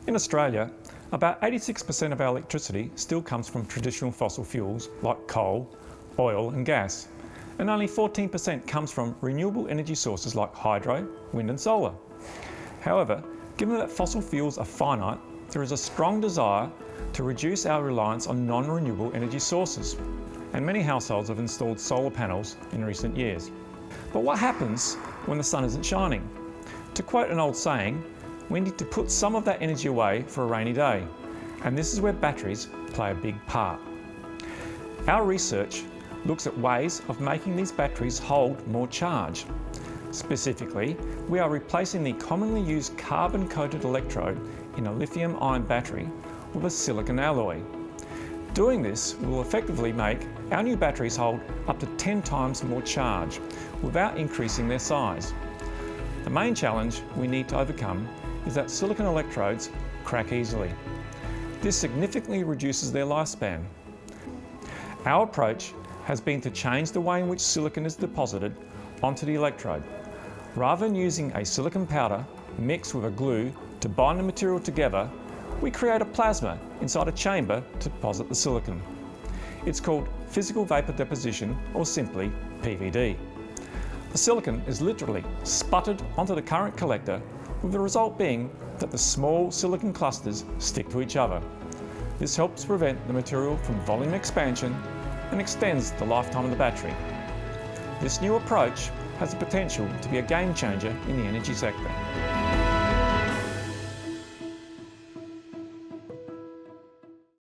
In Australia, about 86% of our electricity still comes from traditional fossil fuels like coal, oil and gas, and only 14% comes from renewable energy sources like hydro, wind and solar. However, given that fossil fuels are finite, there is a strong desire to reduce our reliance on non-renewable energy sources, and many households have installed solar panels in recent years. But what happens when the sun isn't shining? To quote an old saying, we need to put some of that energy away for a rainy day, and this is where batteries play a big part. Our research looks at ways of making these batteries hold more charge. Specifically, we are replacing the commonly used carbon-coated electrode in a lithium-ion battery with a silicon alloy. Doing this will effectively make our new batteries hold up to 10 times more charge without increasing their size. The main challenge we need to overcome is that silicon electrodes crack easily. This significantly reduces their lifespan. Our approach has been to change the way in which silicon is deposited onto the electrode. Rather than using a silicon powder mixed with a glue to bind the material together, we create a plasma inside a chamber to deposit the silicon. It's called physical vapor deposition, or simply PVD. The silicon is literally sputtered onto the current collector, with the result being that the small silicon clusters stick to each other. This helps prevent the material from volume expansion and extends the lifetime of the battery. This new approach has the potential to be a game changer in the energy sector.